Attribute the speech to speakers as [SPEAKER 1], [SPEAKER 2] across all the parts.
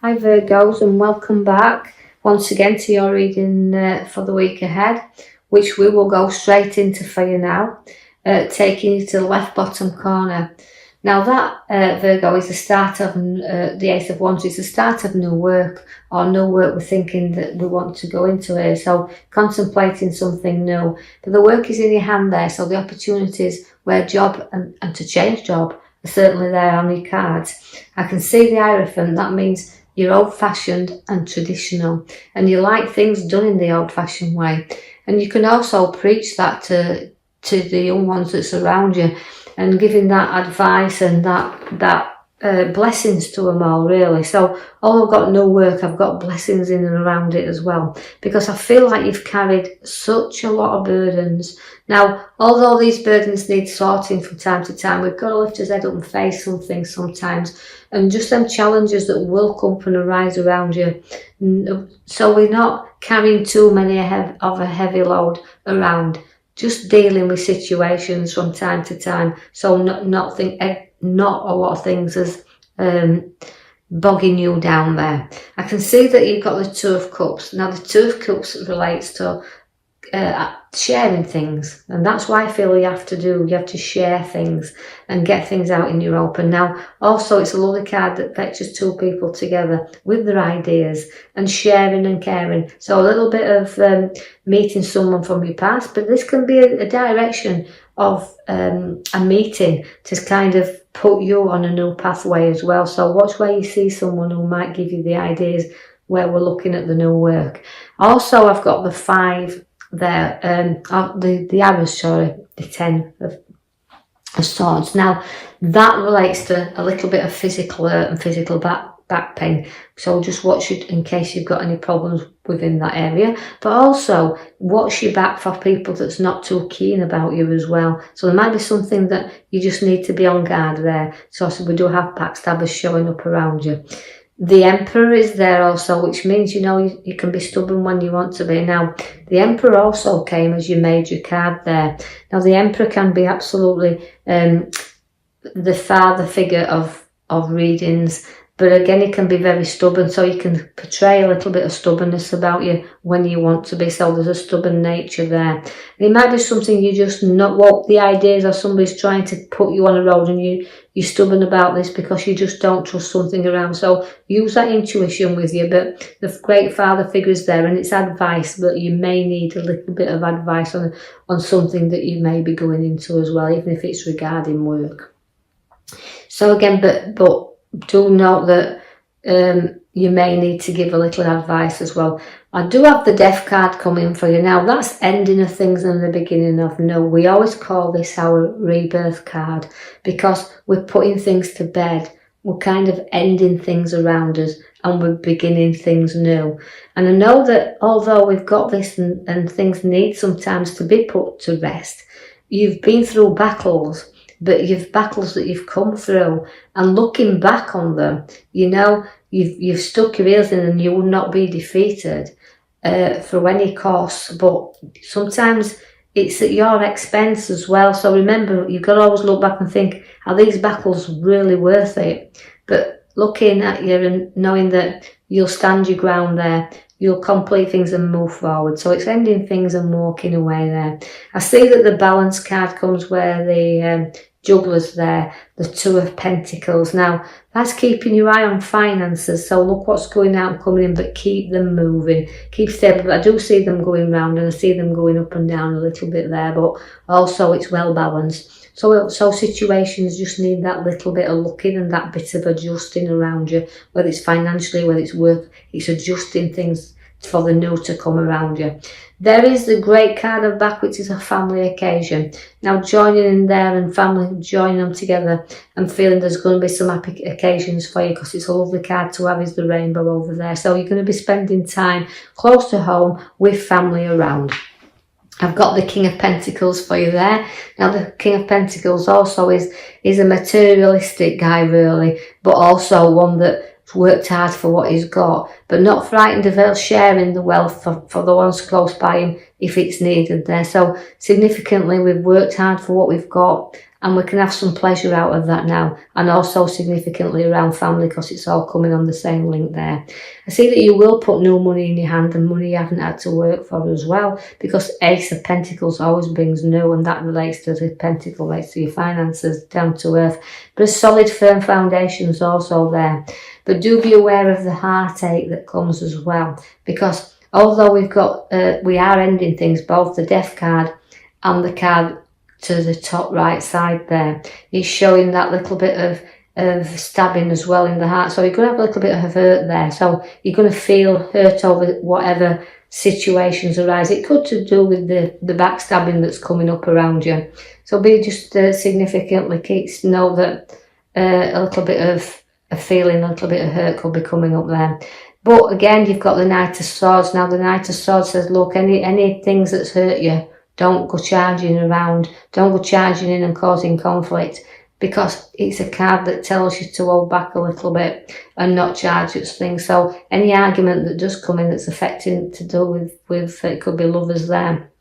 [SPEAKER 1] Hi Virgos, and welcome back once again to your reading for the week ahead, which we will go straight into for you now, taking you to the left bottom corner. Now that Virgo is the start of the Ace of Wands, is the start of new work, or new work we're thinking that we want to go into here, so contemplating something new. But the work is in your hand there, so the opportunities where job and to change job are certainly there on your cards. I can see the Hierophant. That means you're old-fashioned and traditional, and you like things done in the old-fashioned way. And you can also preach that to the young ones that's around you, and giving that advice and that blessings to them all, really. So I've got no work, I've got blessings in and around it as well, because I feel like you've carried such a lot of burdens. Now, although these burdens need sorting from time to time, we've got to lift our head up and face some things sometimes, and just them challenges that will come and arise around you. So we're not carrying too many of a heavy load around, just dealing with situations from time to time. So not a lot of things as bogging you down there. I can see that you've got the Two of Cups. Now the Two of Cups relates to sharing things, and that's why I feel you have to share things and get things out in your open. Now also, it's a lovely card that fetches two people together with their ideas and sharing and caring. So a little bit of meeting someone from your past, but this can be a direction of a meeting to kind of put you on a new pathway as well. So watch where you see someone who might give you the ideas where we're looking at the new work. Also, I've got the 5 there, the arrows, sorry, the 10 of Swords. Now that relates to a little bit of physical hurt and physical back pain, so just watch it in case you've got any problems within that area. But also watch your back for people that's not too keen about you as well. So there might be something that you just need to be on guard there. So we do have backstabbers showing up around you. The Emperor is there also, which means, you can be stubborn when you want to be. Now, the Emperor also came as your major card there. Now, the Emperor can be absolutely the father figure of readings, but again, it can be very stubborn, so you can portray a little bit of stubbornness about you when you want to be. So there's a stubborn nature there. And it might be something you just not want the ideas, or somebody's trying to put you on a road and you're stubborn about this because you just don't trust something around. So use that intuition with you, but the great father figure is there, and it's advice, but you may need a little bit of advice on something that you may be going into as well, even if it's regarding work. So again, but do note that you may need to give a little advice as well. I do have the Death card coming for you. Now that's ending of things and the beginning of new. We always call this our rebirth card because we're putting things to bed. We're kind of ending things around us and we're beginning things new. And I know that although we've got this and things need sometimes to be put to rest, you've been through battles, but you've battles that you've come through, and looking back on them, you've stuck your heels in and you will not be defeated for any cost. But sometimes it's at your expense as well. So remember, you've got to always look back and think, are these battles really worth it? But looking at you and knowing that you'll stand your ground there, you'll complete things and move forward. So it's ending things and walking away there. I see that the Balance card comes where the Juggler's there, the Two of Pentacles. Now, that's keeping your eye on finances. So look what's going out and coming in, but keep them moving. Keep stable. But I do see them going round, and I see them going up and down a little bit there, but also it's well balanced. So situations just need that little bit of looking and that bit of adjusting around you, whether it's financially, whether it's work, it's adjusting things for the new to come around you. There is the Great card of back, which is a family occasion. Now joining in there and family, joining them together and feeling there's going to be some happy occasions for you, because it's a lovely card to have, is the rainbow over there. So you're going to be spending time close to home with family around. I've got the King of Pentacles for you there. Now the King of Pentacles also is a materialistic guy really, but also one that worked hard for what he's got, but not frightened of sharing the wealth for the ones close by him if it's needed there. So significantly, we've worked hard for what we've got, and we can have some pleasure out of that now, and also significantly around family because it's all coming on the same link there. I see that you will put new money in your hand and money you haven't had to work for as well, because Ace of Pentacles always brings new, and that relates to the Pentacle, relates to your finances, down to earth. But a solid firm foundation is also there. But do be aware of the heartache that comes as well, because although we are ending things, both the Death card and the card to the top right side there is showing that little bit of stabbing as well in the heart. So you're going to have a little bit of hurt there. So you're going to feel hurt over whatever situations arise. It could to do with the backstabbing that's coming up around you. So be just significantly keeps know that a little bit of a feeling, a little bit of hurt could be coming up there. But again, you've got the Knight of Swords. Now the Knight of Swords says, look, any things that's hurt you, don't go charging around, don't go charging in and causing conflict, because it's a card that tells you to hold back a little bit and not charge at things. So any argument that does come in that's affecting to do with it could be lovers there,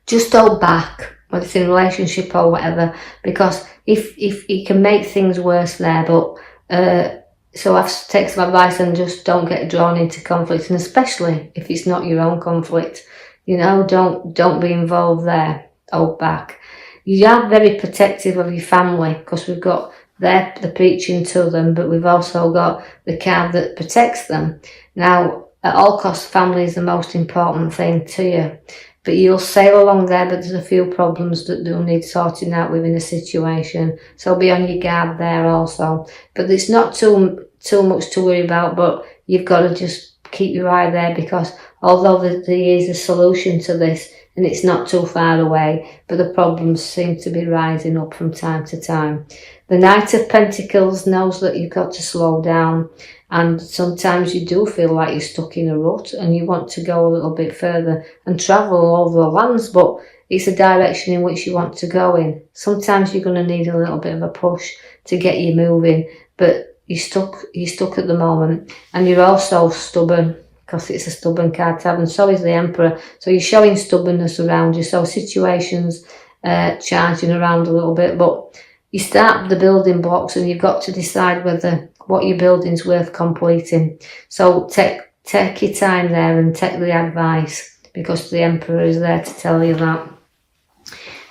[SPEAKER 1] just hold back, whether it's in a relationship or whatever, because if you can make things worse there. But so I've take some advice and just don't get drawn into conflict, and especially if it's not your own conflict. You know, don't be involved there. Hold back. You are very protective of your family, because we've got the preaching to them, but we've also got the card that protects them. Now, at all costs, family is the most important thing to you. But you'll sail along there, but there's a few problems that do need sorting out within a situation. So be on your guard there also. But it's not too much to worry about, but you've got to just keep your eye there, because although there is a solution to this and it's not too far away, but the problems seem to be rising up from time to time. The Knight of Pentacles knows that you've got to slow down, and sometimes you do feel like you're stuck in a rut and you want to go a little bit further and travel all over the lands, but it's a direction in which you want to go in. Sometimes you're going to need a little bit of a push to get you moving, but you're stuck at the moment, and you're also stubborn, because it's a stubborn card to have, and so is the Emperor. So you're showing stubbornness around you, so situations charging around a little bit, but you start the building blocks and you've got to decide whether what you're building's worth completing. So take your time there and take the advice, because the Emperor is there to tell you that.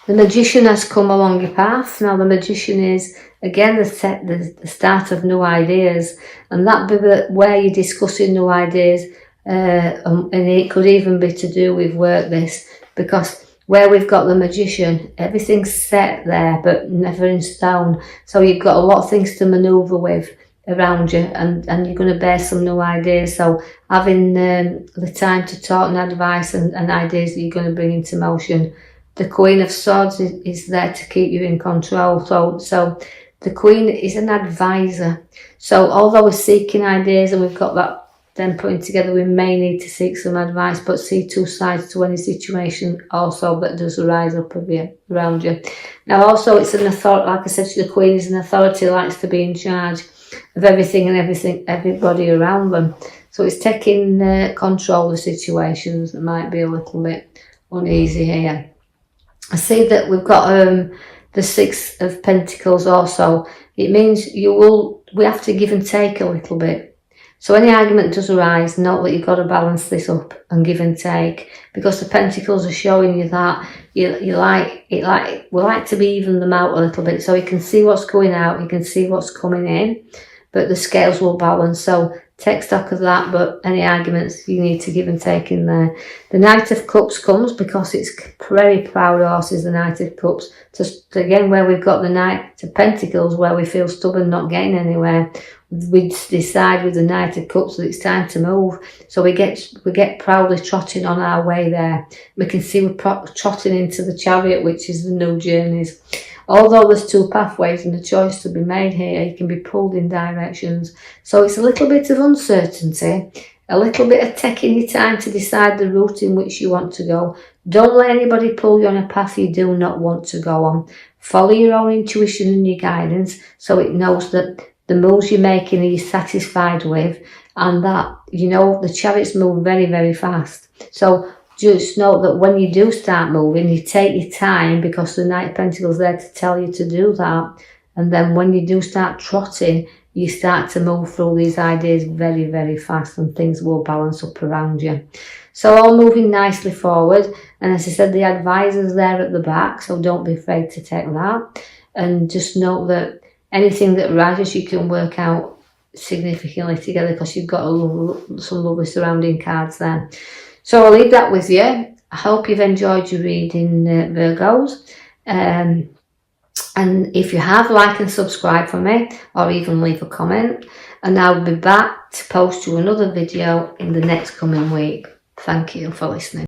[SPEAKER 1] The Magician has come along your path. Now the Magician is, again, the start of new ideas, and that be where you're discussing new ideas, and it could even be to do with work, this, because where we've got the Magician, everything's set there but never in stone. So you've got a lot of things to manoeuvre with around you, and you're going to bear some new ideas. So having the time to talk and advice and ideas that you're going to bring into motion. The Queen of Swords is there to keep you in control. So the Queen is an advisor. So although we're seeking ideas and we've got that then putting together, we may need to seek some advice, but see two sides to any situation also that does arise up of you, around you. Now also it's an authority, like I said, the Queen is an authority, likes to be in charge of everything and everybody around them. So it's taking control of situations that might be a little bit uneasy here. I see that we've got the Six of Pentacles also. It means we have to give and take a little bit. So any argument does arise, note that you've got to balance this up and give and take, because the Pentacles are showing you that we like to be even them out a little bit, so you can see what's going out, you can see what's coming in, but the scales will balance. So take stock of that, but any arguments you need to give and take in there. The Knight of Cups comes because it's very proud horses, the Knight of Cups. Just again, where we've got the Knight of Pentacles, where we feel stubborn, not getting anywhere, we decide with the Knight of Cups that it's time to move. So we get proudly trotting on our way there. We can see we're trotting into the Chariot, which is the new journeys. Although there's two pathways and a choice to be made here, you can be pulled in directions. So it's a little bit of uncertainty, a little bit of taking your time to decide the route in which you want to go. Don't let anybody pull you on a path you do not want to go on. Follow your own intuition and your guidance, so it knows that the moves you're making are you satisfied with, and that, the Chariots move very, very fast. So just note that when you do start moving, you take your time, because the Knight of Pentacles is there to tell you to do that. And then when you do start trotting, you start to move through these ideas very, very fast, and things will balance up around you. So all moving nicely forward. And as I said, the advisor's there at the back, so don't be afraid to take that. And just note that anything that rises, you can work out significantly together, because you've got some lovely surrounding cards there. So I'll leave that with you. I hope you've enjoyed your reading, Virgos. And if you have, like and subscribe for me, or even leave a comment. And I'll be back to post you another video in the next coming week. Thank you for listening.